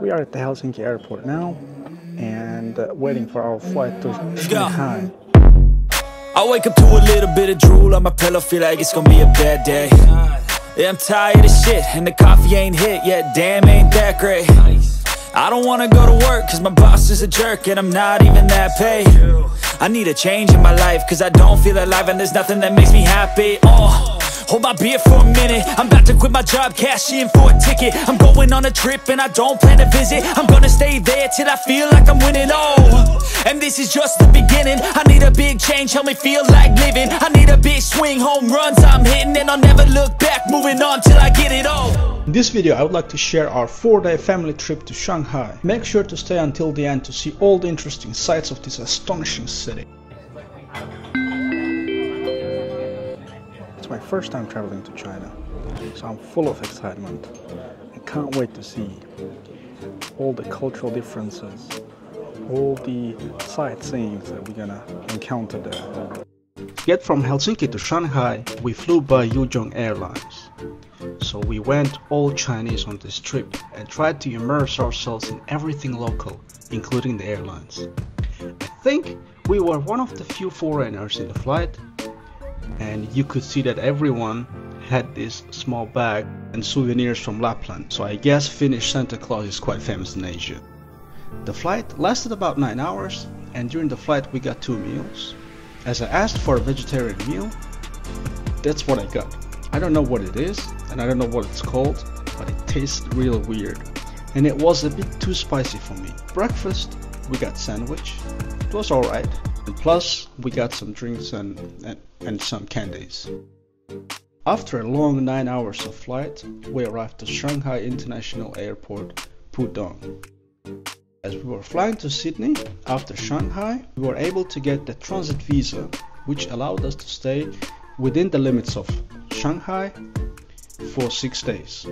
We are at the Helsinki airport now and waiting for our flight to Shanghai. I wake up to a little bit of drool on my pillow, feel like it's gonna be a bad day. Yeah, I'm tired of shit and the coffee ain't hit yet, damn ain't that great. I don't wanna go to work cause my boss is a jerk and I'm not even that paid. I need a change in my life cause I don't feel alive and there's nothing that makes me happy. Hold my beer for a minute, I'm about to quit my job, cash in for a ticket. I'm going on a trip and I don't plan to visit. I'm gonna stay there till I feel like I'm winning, and this is just the beginning. I need a big change, help me feel like living. I need a big swing, home runs I'm hitting, and I'll never look back, moving on till I get it all. In this video I would like to share our 4-day family trip to Shanghai. Make sure to stay until the end to see all the interesting sights of this astonishing city. It's my first time traveling to China, so I'm full of excitement. I can't wait to see all the cultural differences, all the sightseeing that we're gonna encounter there. To get from Helsinki to Shanghai, we flew by Yuangjin Airlines. So we went all Chinese on this trip and tried to immerse ourselves in everything local, including the airlines. I think we were one of the few foreigners in the flight, and you could see that everyone had this small bag and souvenirs from Lapland, so I guess Finnish Santa Claus is quite famous in Asia. The flight lasted about 9 hours, and during the flight we got 2 meals. As I asked for a vegetarian meal, that's what I got. I don't know what it is, and I don't know what it's called, but it tastes real weird. And it was a bit too spicy for me. Breakfast, we got sandwich. It was alright. And plus, we got some drinks and some candies. After a long 9 hours of flight, we arrived to Shanghai International Airport, Pudong. As we were flying to Sydney, after Shanghai, we were able to get the transit visa, which allowed us to stay within the limits of Shanghai for 6 days.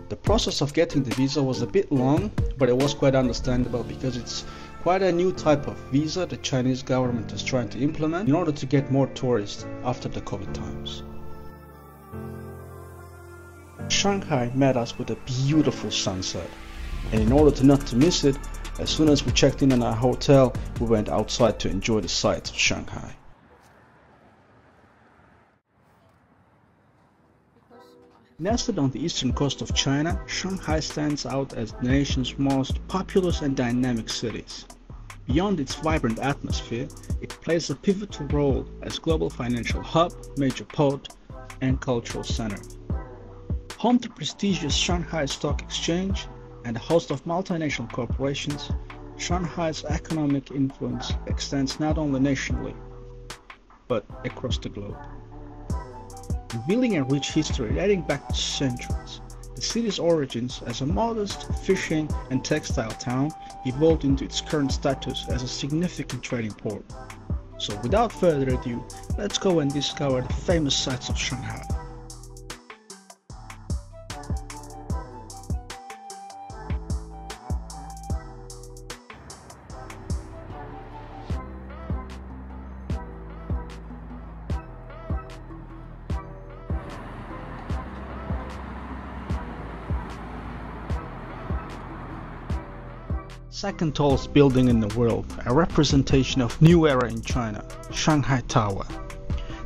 The process of getting the visa was a bit long, but it was quite understandable because it's quite a new type of visa the Chinese government is trying to implement in order to get more tourists after the COVID times. Shanghai met us with a beautiful sunset, and in order not to miss it, as soon as we checked in our hotel, we went outside to enjoy the sights of Shanghai. Nestled on the eastern coast of China, Shanghai stands out as the nation's most populous and dynamic cities. Beyond its vibrant atmosphere, it plays a pivotal role as global financial hub, major port, and cultural center. Home to prestigious Shanghai Stock Exchange and a host of multinational corporations, Shanghai's economic influence extends not only nationally, but across the globe. Revealing a rich history dating back to centuries, the city's origins as a modest fishing and textile town evolved into its current status as a significant trading port. So without further ado, let's go and discover the famous sights of Shanghai. Second tallest building in the world, a representation of new era in China, Shanghai Tower.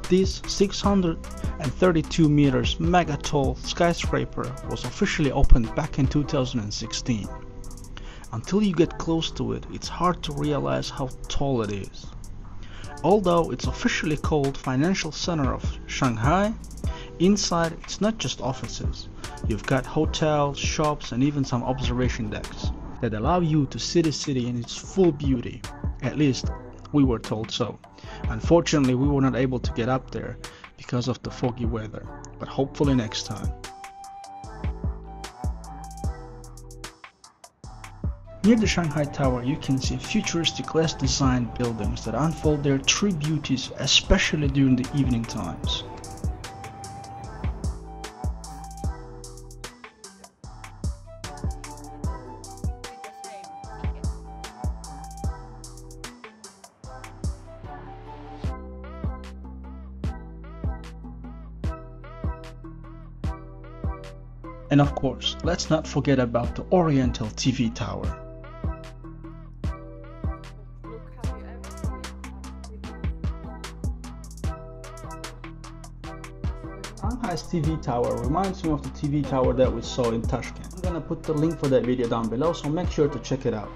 This 632 meters mega tall skyscraper was officially opened back in 2016. Until you get close to it, it's hard to realize how tall it is. Although it's officially called Financial Center of Shanghai, inside it's not just offices. You've got hotels, shops, and even some observation decks that allow you to see the city in its full beauty. At least we were told so. Unfortunately, we were not able to get up there because of the foggy weather, but hopefully next time. Near the Shanghai Tower, you can see futuristic glass designed buildings that unfold their true beauties, especially during the evening times. And of course, let's not forget about the Oriental TV Tower. Shanghai's TV Tower reminds me of the TV tower that we saw in Tashkent. I'm gonna put the link for that video down below, so make sure to check it out.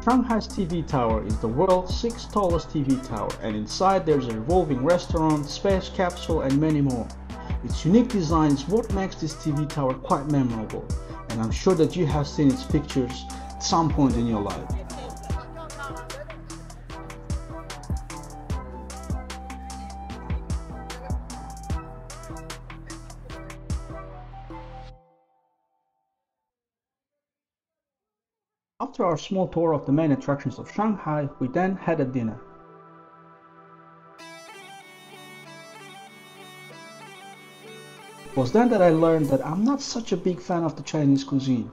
Shanghai's TV Tower is the world's 6th tallest TV tower, and inside there's a revolving restaurant, space capsule and many more. Its unique design is what makes this TV tower quite memorable, and I'm sure that you have seen its pictures at some point in your life. After our small tour of the main attractions of Shanghai, we then had a dinner. It was then that I learned that I'm not such a big fan of the Chinese cuisine,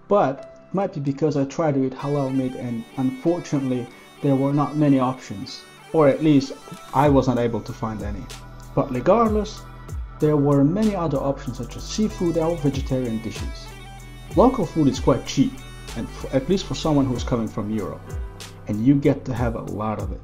but it might be because I tried to eat halal meat and unfortunately there were not many options, or at least I wasn't able to find any. But regardless, there were many other options such as seafood or vegetarian dishes. Local food is quite cheap, and at least for someone who's coming from Europe, and you get to have a lot of it.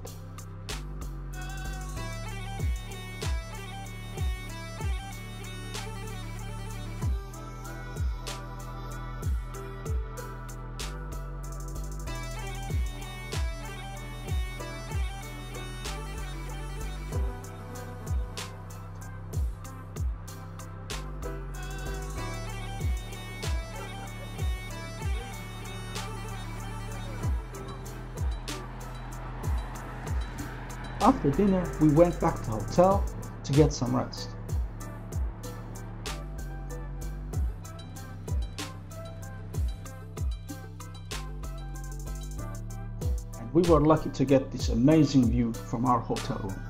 After dinner, we went back to the hotel to get some rest. And we were lucky to get this amazing view from our hotel room.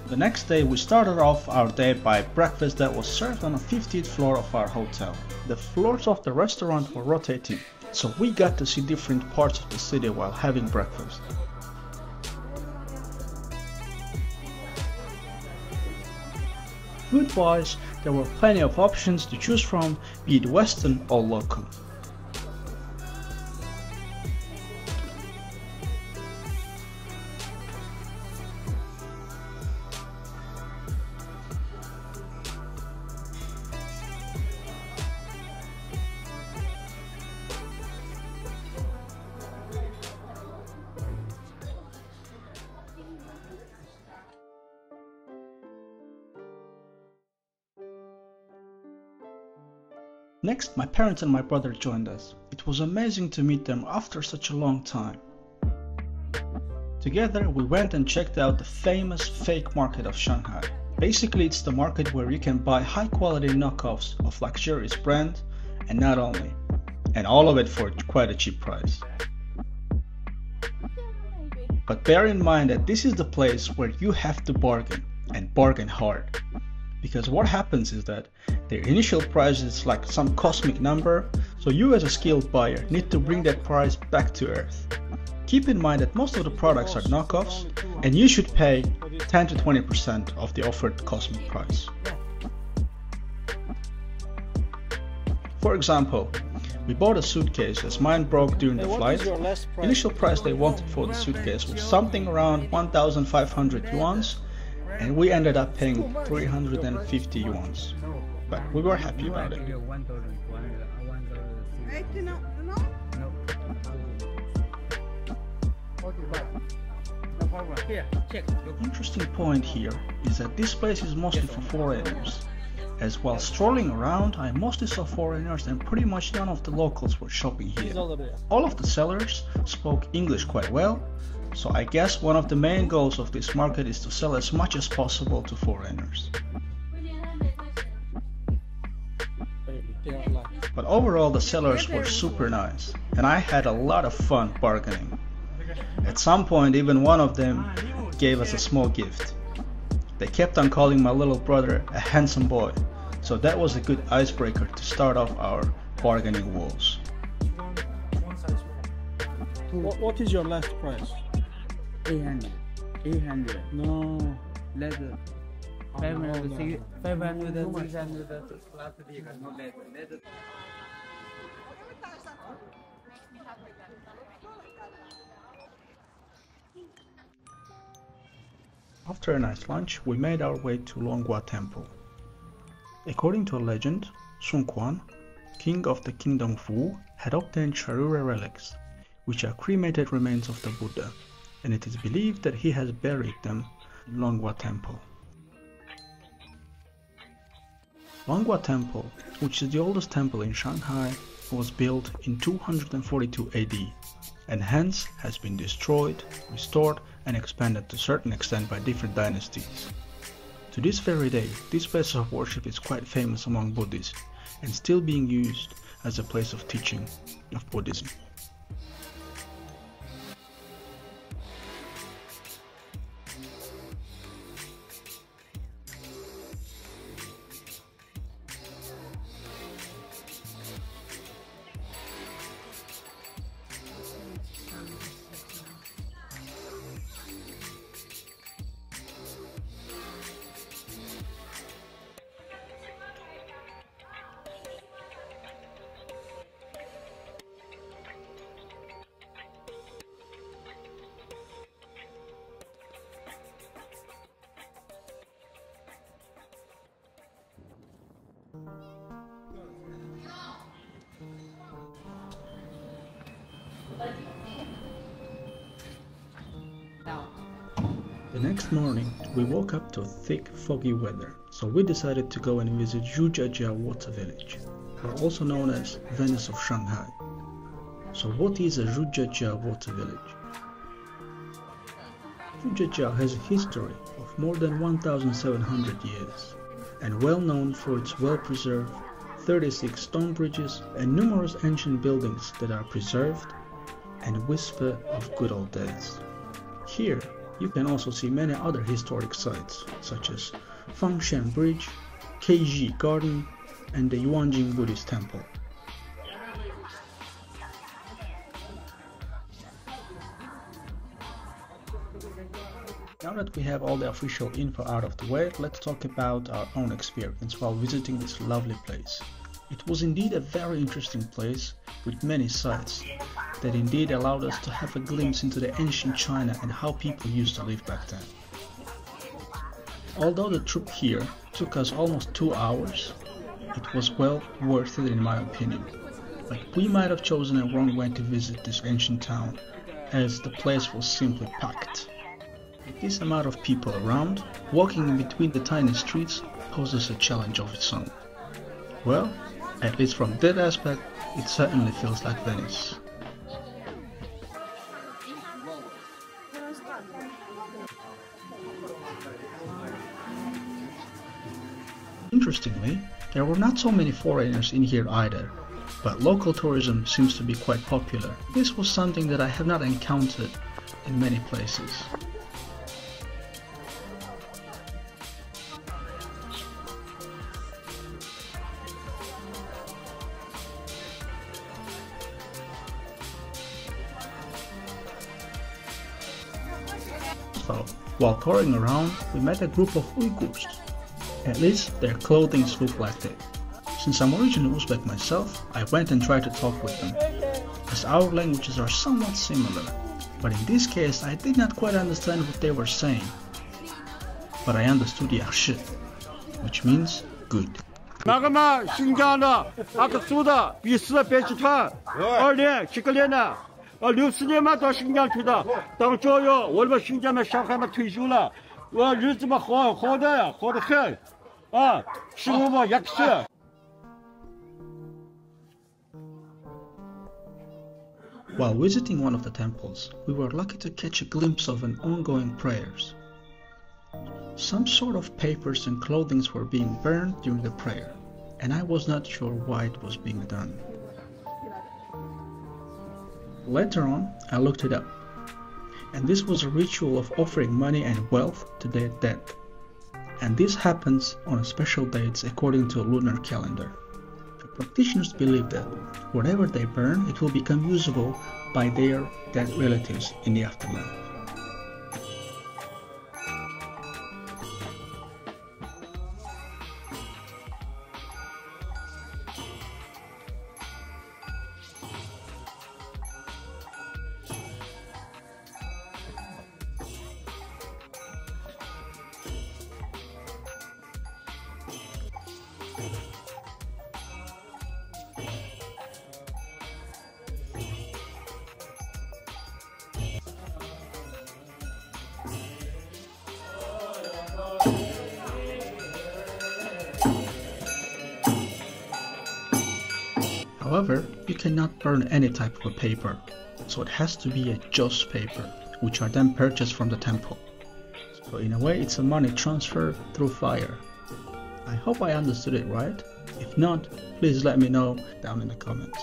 The next day we started off our day by breakfast that was served on the 50th floor of our hotel. The floors of the restaurant were rotating, so we got to see different parts of the city while having breakfast. Food-wise, there were plenty of options to choose from, be it Western or local. Next, my parents and my brother joined us. It was amazing to meet them after such a long time. Together, we went and checked out the famous fake market of Shanghai. Basically, it's the market where you can buy high-quality knockoffs of luxurious brands, and not only, and all of it for quite a cheap price. But bear in mind that this is the place where you have to bargain, and bargain hard. Because what happens is that their initial price is like some cosmic number, so you as a skilled buyer need to bring that price back to earth. Keep in mind that most of the products are knockoffs, and you should pay 10 to 20% of the offered cosmic price. For example, we bought a suitcase as mine broke during the flight. Initial price they wanted for the suitcase was something around 1,500 yuans, and we ended up paying 350 yuans, but we were happy about it. The interesting point here is that this place is mostly for foreigners, as while strolling around I mostly saw foreigners and pretty much none of the locals were shopping here. All of the sellers spoke English quite well, so I guess one of the main goals of this market is to sell as much as possible to foreigners. But overall the sellers were super nice, and I had a lot of fun bargaining. At some point even one of them gave us a small gift. They kept on calling my little brother a handsome boy, so that was a good icebreaker to start off our bargaining wars. What is your last price? 800. 800. No. Leather. 500, 500, 600, plastic, no leather. After a nice lunch, we made our way to Longhua Temple. According to a legend, Sun Quan, king of the kingdom Fu, had obtained Sharura relics, which are cremated remains of the Buddha, and it is believed that he has buried them in Longhua Temple. Longhua Temple, which is the oldest temple in Shanghai, was built in 242 AD, and hence has been destroyed, restored, and expanded to a certain extent by different dynasties. To this very day, this place of worship is quite famous among Buddhists and still being used as a place of teaching of Buddhism. The next morning, we woke up to thick, foggy weather, so we decided to go and visit Zhujiajiao water village, or also known as Venice of Shanghai. So what is a Zhujiajiao water village? Zhujiajiao has a history of more than 1,700 years, and well known for its well-preserved 36 stone bridges and numerous ancient buildings that are preserved and whisper of good old days. Here, you can also see many other historic sites, such as Fangshan Bridge, Keiji Garden, and the Yuangjin Buddhist Temple. Now that we have all the official info out of the way, let's talk about our own experience while visiting this lovely place. It was indeed a very interesting place with many sites that indeed allowed us to have a glimpse into the ancient China and how people used to live back then. Although the trip here took us almost 2 hours, it was well worth it in my opinion. But we might have chosen a wrong way to visit this ancient town, as the place was simply packed. With this amount of people around, walking in between the tiny streets poses a challenge of its own. Well, at least from that aspect, it certainly feels like Venice. Interestingly, there were not so many foreigners in here either, but local tourism seems to be quite popular. This was something that I have not encountered in many places. So, while touring around, we met a group of Uyghurs. At least their clothing looked like that. Since I'm originally Uzbek myself, I went and tried to talk with them, as our languages are somewhat similar, but in this case I did not quite understand what they were saying. But I understood yaxshi, which means good. 나가마 신기하나 아까 쏘다 비스라 배치타 얼리 시끌려나 뉴스님만 더 신기하다 당 줘요 얼마 신기하면 샹하이만退休了 日子嘛好的很啊师傅嘛也是 While visiting one of the temples, we were lucky to catch a glimpse of an ongoing prayers. Some sort of papers and clothing were being burned during the prayer, and I was not sure why it was being done. Later on, I looked it up, and this was a ritual of offering money and wealth to their dead, and this happens on special dates according to a lunar calendar. The Practitioners believe that whatever they burn, it will become usable by their dead relatives in the aftermath. However, you cannot burn any type of paper, so it has to be a joss paper, which are then purchased from the temple. So in a way, it's a money transfer through fire. I hope I understood it right. If not, please let me know down in the comments.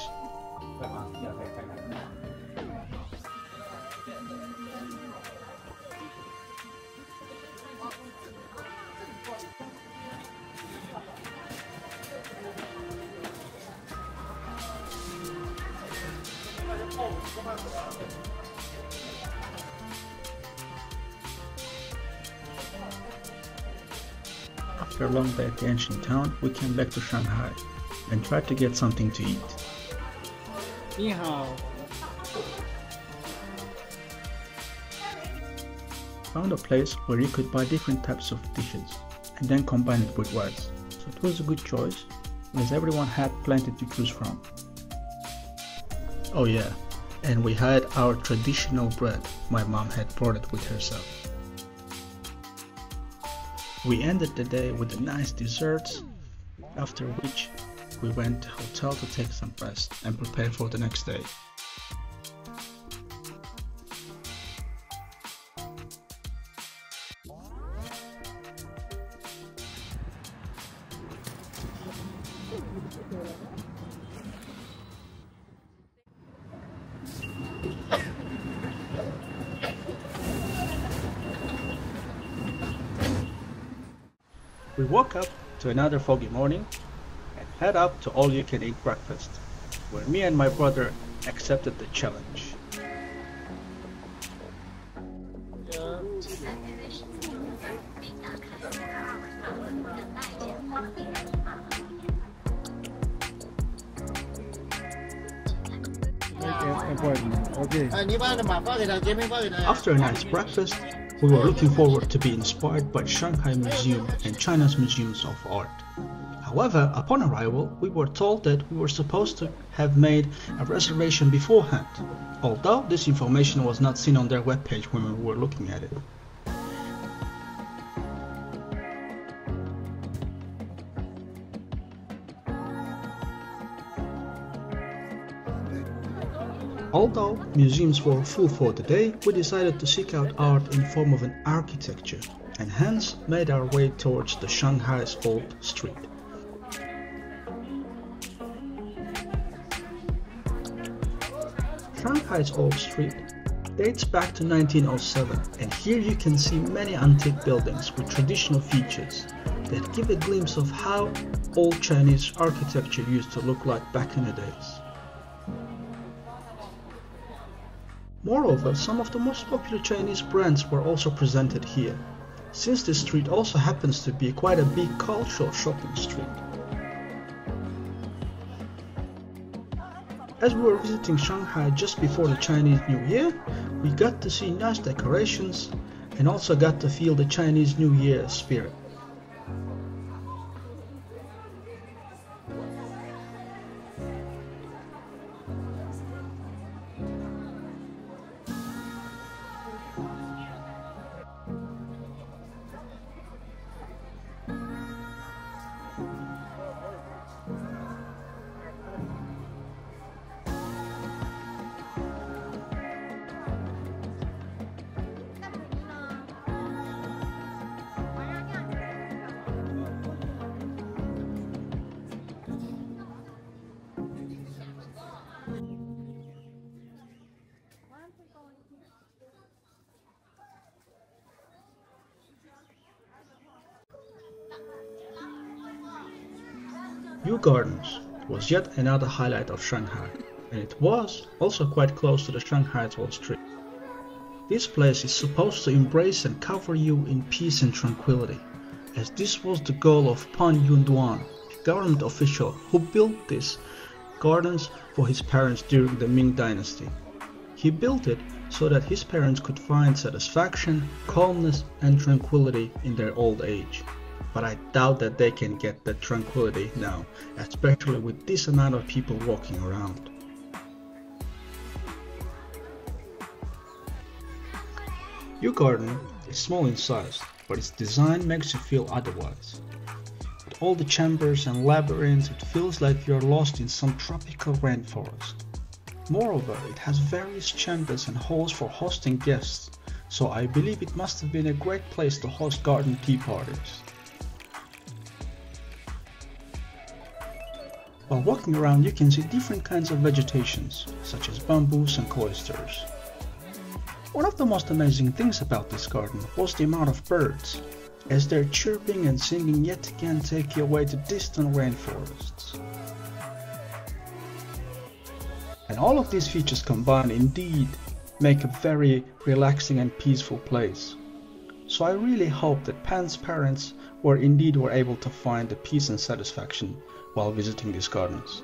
After a long day at the ancient town, we came back to Shanghai and tried to get something to eat. 你好. Found a place where you could buy different types of dishes and then combine it with rice. So it was a good choice, as everyone had plenty to choose from. Oh yeah, and we had our traditional bread. My mom had brought it with herself. We ended the day with the nice desserts, after which we went to the hotel to take some rest and prepare for the next day. We woke up to another foggy morning and head up to all-you-can-eat breakfast, where me and my brother accepted the challenge. After a nice breakfast, we were looking forward to be inspired by Shanghai Museum and China's museums of art. However, upon arrival, we were told that we were supposed to have made a reservation beforehand, although this information was not seen on their webpage when we were looking at it. Although museums were full for the day, we decided to seek out art in form of an architecture, and hence made our way towards the Shanghai's Old Street. Shanghai's Old Street dates back to 1907, and here you can see many antique buildings with traditional features that give a glimpse of how old Chinese architecture used to look like back in the days. Moreover, some of the most popular Chinese brands were also presented here, since this street also happens to be quite a big cultural shopping street. As we were visiting Shanghai just before the Chinese New Year, we got to see nice decorations and also got to feel the Chinese New Year spirit. Yew gardens was yet another highlight of Shanghai, and it was also quite close to the Shanghai Tower street. This place is supposed to embrace and cover you in peace and tranquility, as this was the goal of Pan Yunduan, a government official who built these gardens for his parents during the Ming Dynasty. He built it so that his parents could find satisfaction, calmness and tranquility in their old age. But I doubt that they can get that tranquility now, especially with this amount of people walking around. Your garden is small in size, but its design makes you feel otherwise. With all the chambers and labyrinths, it feels like you're lost in some tropical rainforest. Moreover, it has various chambers and halls for hosting guests, so I believe it must have been a great place to host garden tea parties. While walking around, you can see different kinds of vegetations, such as bamboos and cloisters. One of the most amazing things about this garden was the amount of birds, as their chirping and singing yet again take you away to distant rainforests. And all of these features combined indeed make a very relaxing and peaceful place. So I really hope that Pan's parents were able to find the peace and satisfaction while visiting these gardens.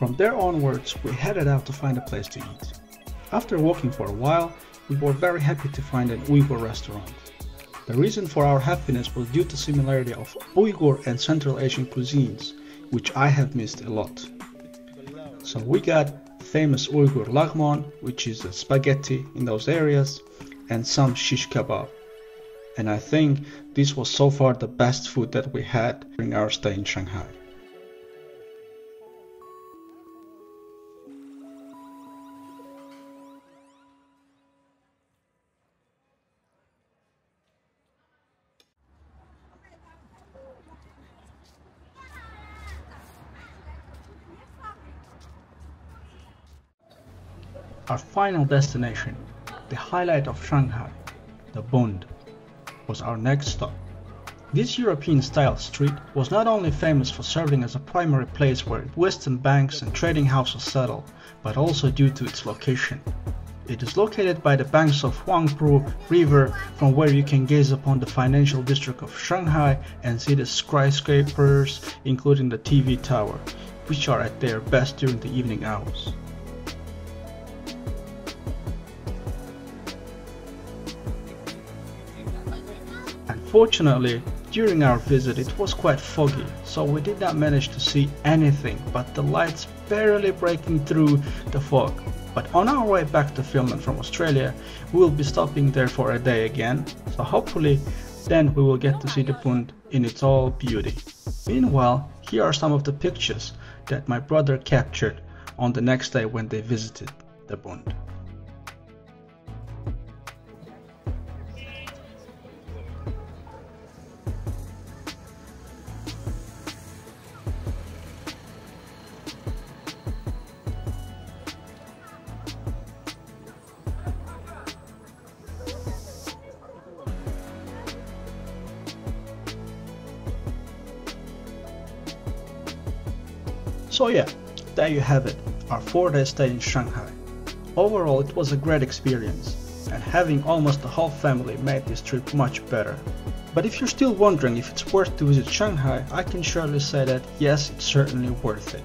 From there onwards, we headed out to find a place to eat. After walking for a while, we were very happy to find an Uyghur restaurant. The reason for our happiness was due to similarity of Uyghur and Central Asian cuisines, which I have missed a lot. So we got famous Uyghur lagman, which is a spaghetti in those areas, and some shish kebab. And I think this was so far the best food that we had during our stay in Shanghai. Our final destination, the highlight of Shanghai, the Bund, was our next stop. This European-style street was not only famous for serving as a primary place where western banks and trading houses settled, but also due to its location. It is located by the banks of Huangpu River, from where you can gaze upon the financial district of Shanghai and see the skyscrapers, including the TV Tower, which are at their best during the evening hours. Unfortunately, during our visit it was quite foggy, so we did not manage to see anything but the lights barely breaking through the fog. But on our way back to Finland from Australia, we will be stopping there for a day again, so hopefully then we will get to see the Bund in its all beauty. Meanwhile, here are some of the pictures that my brother captured on the next day when they visited the Bund. So yeah, there you have it, our 4-day stay in Shanghai. Overall, it was a great experience. and having almost the whole family made this trip much better. But if you're still wondering if it's worth to visit Shanghai, I can surely say that yes, it's certainly worth it.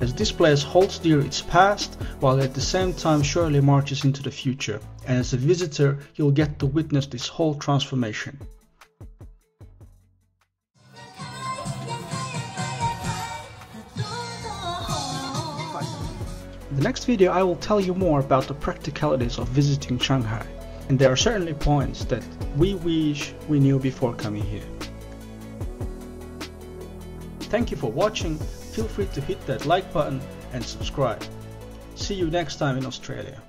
As this place holds dear its past, while at the same time surely marches into the future, and as a visitor you'll get to witness this whole transformation. In the next video I will tell you more about the practicalities of visiting Shanghai, and there are certainly points that we wish we knew before coming here. Thank you for watching, feel free to hit that like button and subscribe. See you next time in Australia.